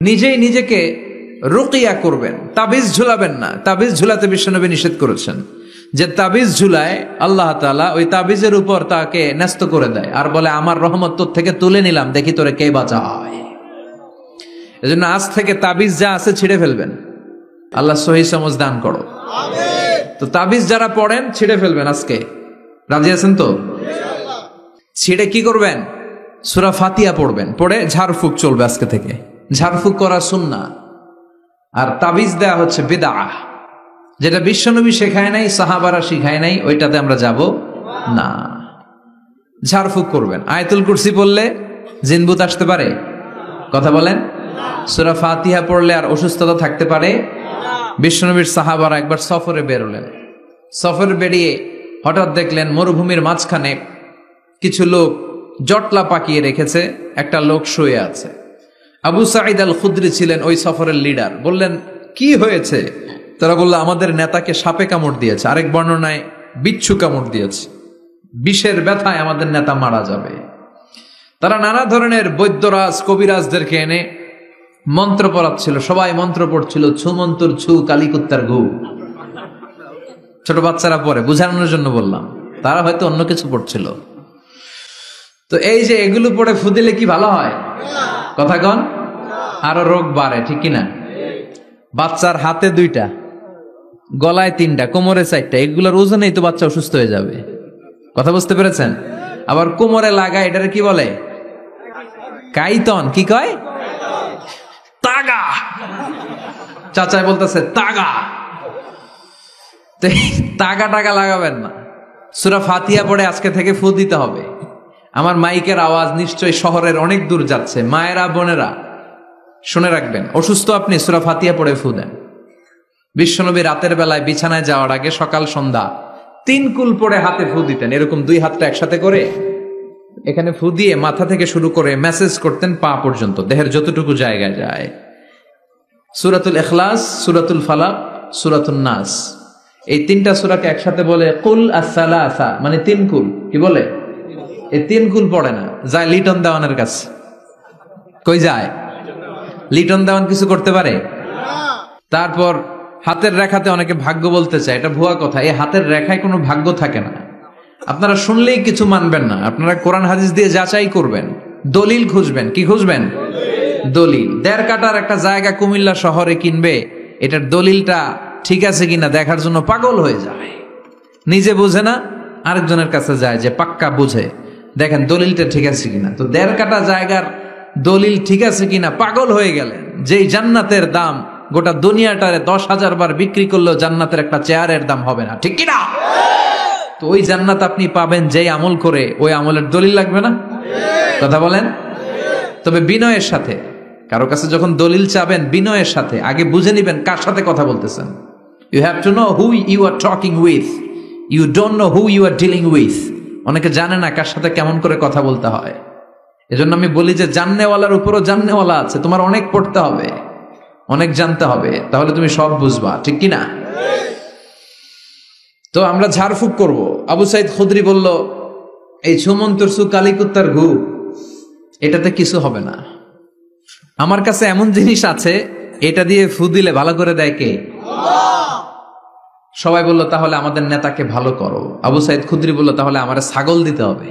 নিজেই নিজেকে রুকিয়া করবেন, তাবিজ ঝুলাবেন না। তাবিজ ঝুলাতে বিশ্বনবী নিষেধ করেছেন। যে তাবিজ ঝুলায় আল্লাহ তাআলা ওই তাবিজের উপর তাকে ন্যস্ত করে দেয় আর বলে আমার রহমত তোর থেকে তুলে নিলাম, দেখি তোরে কে বাঁচায়। এজন্য আজ থেকে তাবিজ যা আছে ছিঁড়ে ফেলবেন। আল্লাহ সহি সমঝ দান করো। তো তাবিজ যারা পড়েন ছিঁড়ে ফেলবেন আজকে। রাজি আছেন তো? ছিঁড়ে কি করবেন? সূরা ফাতিহা পড়বেন, পড়ে ঝাড়ফুঁক চলবে আজকে থেকে। ঝাড়ফুঁক করা সুন্নাহ। আর তাবিজ দেয়া হচ্ছে বিদআহ, যেটা বিশ্বনবী শেখায় নাই, সাহাবারা শিখায় নাই, ওইটাতে আমরা যাব না। ঝাড়ফুঁক করবেন। আয়াতুল কুরসি পড়লে জিনভূত আসতে পারে? কথা বলেন। সূরা ফাতিহা পড়লে আর অসুস্থতা থাকতে পারে? বিশ্বনবীর সাহাবারা একবার সফরে বেরোলেন। সফরে বেরিয়ে হঠাৎ দেখলেন মরুভূমির মাঝখানে কিছু লোক জটলা পাকিয়ে রেখেছে, একটা লোক শুয়ে আছে। আবু সাঈদ আল খুদরি ছিলেন ওই সফরের লিডার। বললেন কি হয়েছে? তারা বলল আমাদের নেতাকে সাপে কামড় দিয়েছে, আরেক বর্ণনায় বিচ্ছু কামড় দিয়েছে, বিষের ব্যথায় আমাদের নেতা মারা যাবে। তারা নানা ধরনের বৈদ্যরাজ কবিরাজদেরকে এনে মন্ত্র পড়াচ্ছিল, সবাই মন্ত্র পড়ছিল, ছু মন্তর ছু কালিকুত্তার ঘু। ছোট বাচ্চারা পড়ে, বুঝানোর জন্য বললাম, তারা হয়তো অন্য কিছু পড়ছিল। তো এই যে এগুলো পড়ে ফু দিলে কি ভালো হয়? কথা কন, আরো রোগ বাড়ে, ঠিক কিনা? বাচ্চার হাতে 2টা, গলায় 3টা, কোমরে 4টা, এগুলোর ওজনেই তো বাচ্চা অসুস্থ হয়ে যাবে। কথা বুঝতে পেরেছেন? আবার কোমরে লাগায়, এটারে কি বলে? কাইতন। কি কয়? তাগা। চাচাই বলতেছে তাগা। তাগা টাগা লাগাবেন না। সূরা ফাতিহা পড়ে আজকে থেকে ফু দিতে হবে। আমার মাইকের আওয়াজ নিশ্চয়ই শহরের অনেক দূর যাচ্ছে। মায়েরা বোনেরা শুনে রাখবেন, অসুস্থ আপনি সূরা ফাতিহা পড়ে ফু দেন। বিশ্বনবী রাতের বেলায় বিছানায় যাওয়ার আগে সকাল সন্ধ্যা 3 কুল পড়ে হাতে ফু দিতেন। এরকম 2 হাতটা একসাথে করে এখানে ফু দিয়ে মাথা থেকে শুরু করে মেসেজ করতেন পা পর্যন্ত, দেহের যতটুকু জায়গায় যায়। সূরাতুল ইখলাস, সূরাতুল ফালাক, সূরাতুন নাস, এই 3টা সূরাকে একসাথে বলে কুল আস-সালাসা, মানে 3 কুল। কি বলে? এই 3 কুল পড়ে না, যায় লিটন দেওয়ানের কাছে। কই যায়? লিটন দেওয়ান কিছু করতে পারে? তারপর হাতের রেখাতে অনেকে ভাগ্য বলতে চায়, এটা ভুয়া কথা। এই হাতের রেখায় কোনো ভাগ্য থাকে না। আপনারা শুনলেই কিছু মানবেন না, আপনারা কোরআন হাদিস দিয়ে যাচাই করবেন, দলিল খুঁজবেন। কি খুঁজবেন? দলিল। 1.5 কাঠার একটা জায়গা কুমিল্লা শহরে কিনবে, এটার দলিলটা ঠিক আছে কিনা দেখার জন্য পাগল হয়ে যায়। নিজে বুঝে না, আরেকজনের কাছে যায় যে পাক্কা বুঝে, দেখেন দলিলটা ঠিক আছে কিনা। তো 1.5 কাঠা জায়গার দলিল ঠিক আছে কিনা পাগল হয়ে গেলেন। যেই জান্নাতের দাম গোটা দুনিয়াটারে 10,000 বার বিক্রি করলেও জান্নাতের একটা চেয়ারের দাম হবে না, ঠিক কিনা? তো ওই জান্নাত আপনি পাবেন যেই আমল করে, ওই আমলের দলিল লাগবে না? কথা বলেন। তবে বিনয়ের সাথে, কারো কাছে যখন দলিল চাবেন বিনয়ের সাথে আগে বুঝে নিবেন কার সাথে কথা বলতেছেন। You have to know who you are talking with, you don't know who you are dealing with. অনেকে জানে না কার সাথে কেমন করে কথা বলতে হয়। এজন্য আমি বলি যে জাননেওয়ালার উপরও জাননেওয়ালা আছে, তোমার অনেক পড়তে হবে, অনেক জানতে হবে, তাহলে তুমি সব বুঝবা, ঠিক কিনা? তো আমরা ঝাড়ফুঁক করব। আবু সাঈদ খুদরি বলল এই ছুমন্তর সু কালিকুত্তার ঘু, এটাতে কিছু হবে না। আমার কাছে এমন জিনিস আছে, এটা দিয়ে ফু দিলে ভালো করে দেয় কে? সবাই বলল তাহলে আমাদের নেতাকে ভালো করো। আবু সাঈদ খুদরি বলল তাহলে আমার ছাগল দিতে হবে,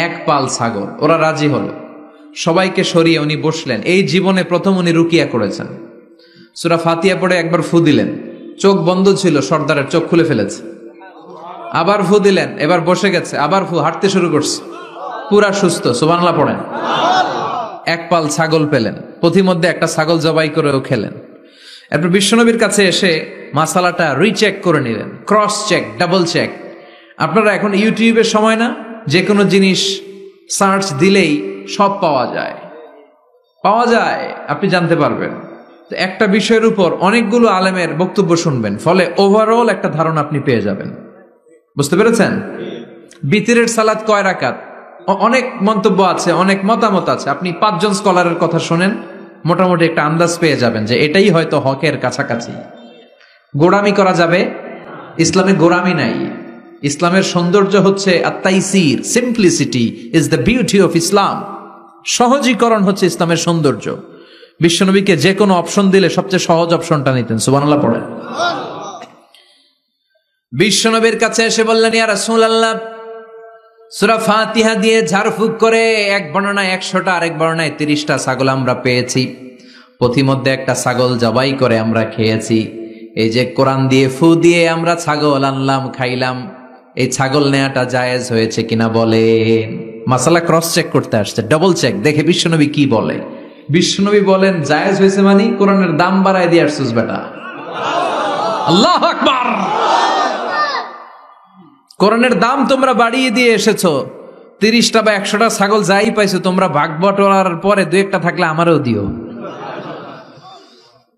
1 পাল ছাগল। ওরা রাজি হলো। সবাইকে সরিয়ে উনি বসলেন। এই জীবনে প্রথম উনি রুকিয়া করেছেন। সূরা ফাতিহা পড়ে একবার ফু দিলেন, চোখ বন্ধ ছিল, সর্দারের চোখ খুলে ফেলেছে। আবার ফু দিলেন, এবার বসে গেছে, আবার ফু, হাঁটতে শুরু করছে, পুরা সুস্থ। সুবহানাল্লাহ পড়েন। 1 পাল ছাগল পেলেন, পথিমধ্যে একটা ছাগল জবাই করেও খেলেন। এরপর বিশ্বনবীর কাছে এসে মাসালাটা রিচেক করে নিলেন, ক্রস চেক, ডাবল চেক। আপনারা এখন ইউটিউবের সময় না, যে কোনো জিনিস সার্চ দিলেই সব পাওয়া যায়, আপনি জানতে পারবেন। তো একটা বিষয়ের উপর অনেকগুলো আলেমের বক্তব্য শুনবেন, ফলে ওভারঅল একটা ধারণা আপনি পেয়ে যাবেন। বুঝতে পেরেছেন? বিতিরের সালাত কয় রাকাত, অনেক মন্তব্য আছে, অনেক মতামত আছে। আপনি 5 জন স্কলারের কথা শুনেন, মোটামুটি একটা আন্দাজ পেয়ে যাবেন যে এটাই হয়তো হকের কাছাকাছি। গোড়ামি করা যাবে? ইসলামে গোড়ামি নাই। ইসলামের সৌন্দর্য হচ্ছে আত-তাইসির, simplicity is the beauty of Islam. সহজীকরণ হচ্ছে ইসলামের সৌন্দর্য। বিশ্বনবীকে যে কোনো অপশন দিলে সবচেয়ে সহজ অপশনটা নিতেন। সুবহানাল্লাহ পড়েন। বিশ্বনবীর কাছে এসে বললেন, ইয়া রাসূলুল্লাহ, সূরা ফাতিহা দিয়ে ঝাড়ফুঁক করে এক বর্ণনায় 100টা, আরেক বর্ণনায় 30টা ছাগল আমরা পেয়েছি। পথিমধ্যে একটা ছাগল জবাই করে আমরা খেয়েছি। এই যে কোরআন দিয়ে ফু দিয়ে আমরা ছাগল আনলাম, খাইলাম, এই ছাগল নেয়াটা জায়েজ হয়েছে কিনা বলেন। মাসালা ক্রস চেক করতে আসছে, ডবল চেক, দেখে বিশ্বনবী কি বলে। বিশ্বনবী বলেন জায়েজ হয়েছে মানে কোরআনের দাম বাড়ায় দিয়ে আসছিস বেটা। আল্লাহু আকবার। কোরআনের দাম তোমরা বাড়িয়ে দিয়ে এসেছো। 30টা বা 100টা ছাগল যাই পাইছো তোমরা, ভাগ বটোয়ারার পরে 2-1টা থাকলে আমারও দিও।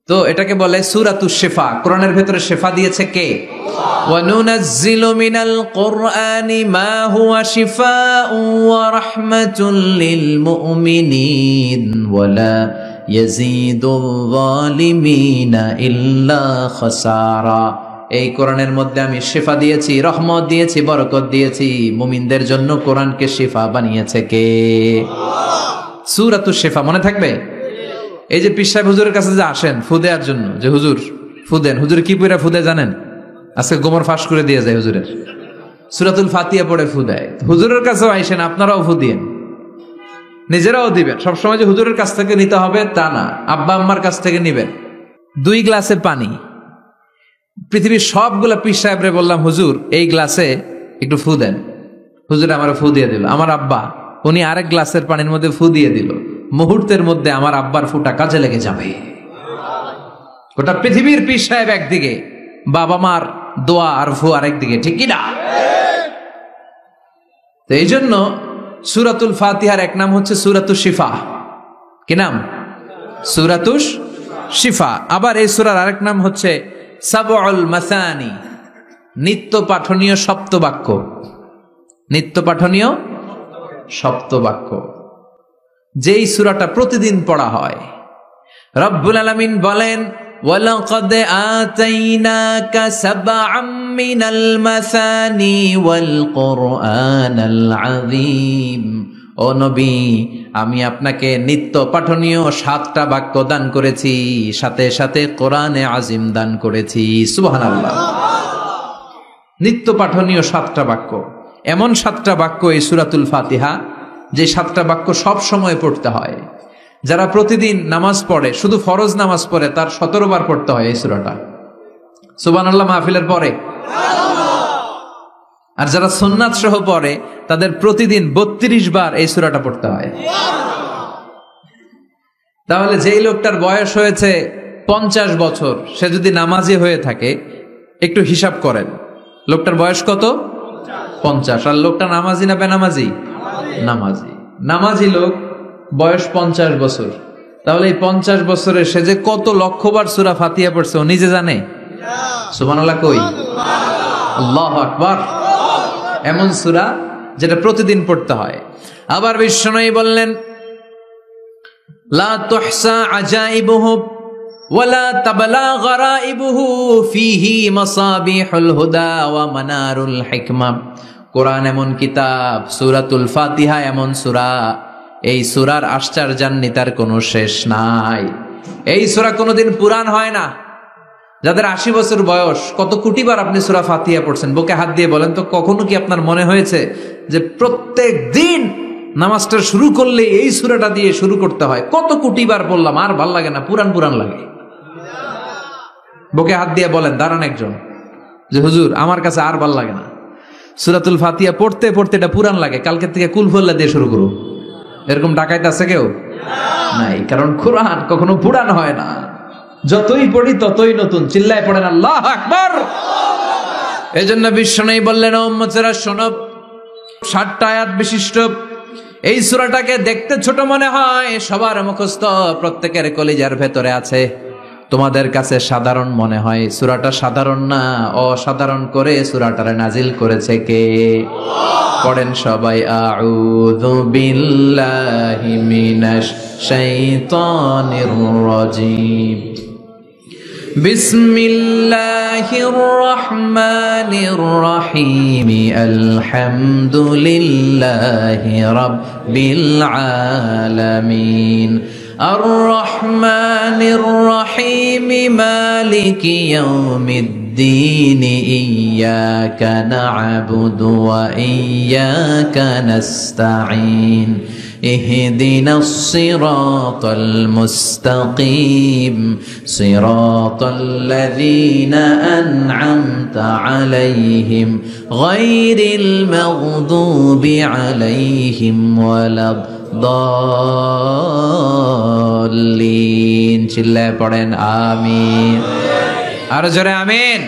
তো এটাকে বলে সূরাতুশ শিফা। কোরআনের ভেতরে শিফা দিয়েছে কে? ওয়া নুনাজ্জিলু মিনাল কুরআনি মা হুয়া শিফাউন ওয়া রাহমাতুল লিল মুমিনিন ওয়া লা ইয়াজিদুল যালিমিনা ইল্লা খাসারা। এই কোরআনের মধ্যে আমি শিফা দিয়েছি, রহমত দিয়েছি, বরকত দিয়েছি। মুমিনদের জন্য কোরআনকে শিফা বানিয়েছে কে? সূরাতুশ শিফা মনে থাকবে? এই যে পীর সাহেব হুজুরের কাছে যে আসেন ফু দেওয়ার জন্য, যে হুজুর ফু দেন, হুজুর কি পড়ে ফু দেয় জানেন? আজকে গোমর ফাঁস করে দিয়ে যায় হুজুরের, সূরাতুল ফাতিহা পড়ে ফু দেয়। হুজুরের কাছেও আইসেন, আপনারাও ফু দিয়েন, নিজেরাও দিবেন। সবসময় যে হুজুরের কাছ থেকে নিতে হবে তা না, আব্বা আম্মার কাছ থেকে নিবেন। 2 গ্লাসে পানি, পৃথিবীর সবগুলা পীর সাহেবরে বললাম হুজুর এই গ্লাসে একটু ফু দেন, হুজুর আমার ফু দিয়ে দিল। আমার আব্বা উনি আরেক গ্লাসের পানির মধ্যে ফু দিয়ে দিল। মুহূর্তের মধ্যে আমার আব্বার ফুটা কাজে লেগে যাবে। গোটা পৃথিবীর পীর সাহেব একদিকে, বাবা মার দোয়া আর ফু আরেক দিকে, ঠিক কি না? তো এই জন্য সূরাতুল ফাতিহার এক নাম হচ্ছে সূরাতুশ শিফা। কি নাম? সূরাতুশ শিফা। আবার এই সূরার আরেক নাম হচ্ছে সাবউল মাসানি, নিত্য পাঠনীয় সপ্তবাক্য। নিত্য পাঠনীয় সপ্তবাক্য, যেই সূরাটা প্রতিদিন পড়া হয়। রব্বুল আলামিন বলেন, ওয়ালাকাদ আতাইনাকা সাবআম মিনাল মাসানি ওয়াল কুরআনাল আযীম। ও নবী, আমি আপনাকে নিত্য পাঠনীয় 7টা বাক্য দান করেছি, সাথে সাথে কোরআনে আজিম দান করেছি। সুবহানাল্লাহ। নিত্য পাঠনীয় 7টা বাক্য, এমন 7টা বাক্য এই সূরাতুল ফাতিহা, যে 7টা বাক্য সব সময় পড়তে হয়। যারা প্রতিদিন নামাজ পড়ে, শুধু ফরজ নামাজ পড়ে, তার 17 বার পড়তে হয় এই সূরাটা। সুবহানাল্লাহ মাহফিলের পরে। আর যারা সুন্নাত সহ পড়ে তাদের প্রতিদিন 32 বার এই সূরাটা পড়তে হয়। তাহলে যেই লোকটার বয়স হয়েছে 50 বছর, সে যদি নামাজি হয়ে থাকে, একটু হিসাব করেন লোকটার বয়স কত? 50। আর লোকটা নামাজি না বেনামাজি? নামাজি। নামাজি লোক বয়স 50 বছর, তাহলে এই 50 বছরে সে যে কত লক্ষবার সূরা ফাতিহা পড়ছে ও নিজে জানে? সুবহানাল্লাহ কই? আল্লাহু আকবার। এমন সূরা যেটা প্রতিদিন পড়তে হয়। আবার বিশ্বনবী বললেন, লা তুহসা আজাইবুহু ওয়ালা তাবলা গরাইবুহু ফিহি মাসাবিহুল হুদা ওয়া মানারুল হিকমা। কোরআন এমন কিতাব, সূরাতুল ফাতিহা এমন সূরা, এই সূরার আশ্চর্যান্বিতার কোনো শেষ নাই। এই সূরা কোনোদিন পুরান হয় না। যাদের 80 বছর বয়স, কত কোটিবার আপনি সূরা ফাতিহা পড়ছেন? বুকে হাত দিয়ে বলেন তো, কখনো কি আপনার মনে হয়েছে যে প্রত্যেক দিন নামাজটা শুরু করলে এই সূরাটা দিয়ে শুরু করতে হয়? কত কোটিবার বললাম, আর ভাল লাগে না, পুরান পুরান লাগে। বুকে হাত দিয়ে বলেন, দাঁড়ান একজন, যে হুজুর আমার কাছে আর ভাল লাগে না, সূরাতুল ফাতিহা পড়তে পড়তে এটা পুরান লাগে, কালকে থেকে কুলফুল্লাহ দিয়ে শুরু করুন। এরকম ডাকাইতে আছে কেউ? নাই। কারণ কোরআন কখনো পুরান হয় না, যতই পড়ি ততই নতুন। চিল্লায় পড়েন আল্লাহু আকবার। এজন্য বিশ্বনবী বললেন, ও উম্মতেরা শোনো, 60টা আয়াত বিশিষ্ট এই সূরাটাকে দেখতে ছোট মনে হয়, সবার মুখস্থ, প্রত্যেকের কলিজার ভেতরে আছে। তোমাদের কাছে সাধারণ মনে হয়, সূরাটা সাধারণ না, অসাধারণ করে সূরাটারে নাজিল করেছে কে? পড়েন সবাই, আউযু বিল্লাহি মিনাশ শাইতানির রাজীম। বিসমিল্লাহির রহমানির রহিম। আলহামদুলিল্লাহি রাব্বিল আলামিন। আর-রহমানির রহিম মালিকি ইয়াউমিদ্দিন ইয়্যাকা না'বুদু ওয়া ইয়্যাকা নাস্তাঈন اهدنا الصراط المستقيم صراط الذين أنعمت عليهم غير المغضوب عليهم ولا الضالين চিল্লায় পড়েন আমিন আর জোরে আমিন।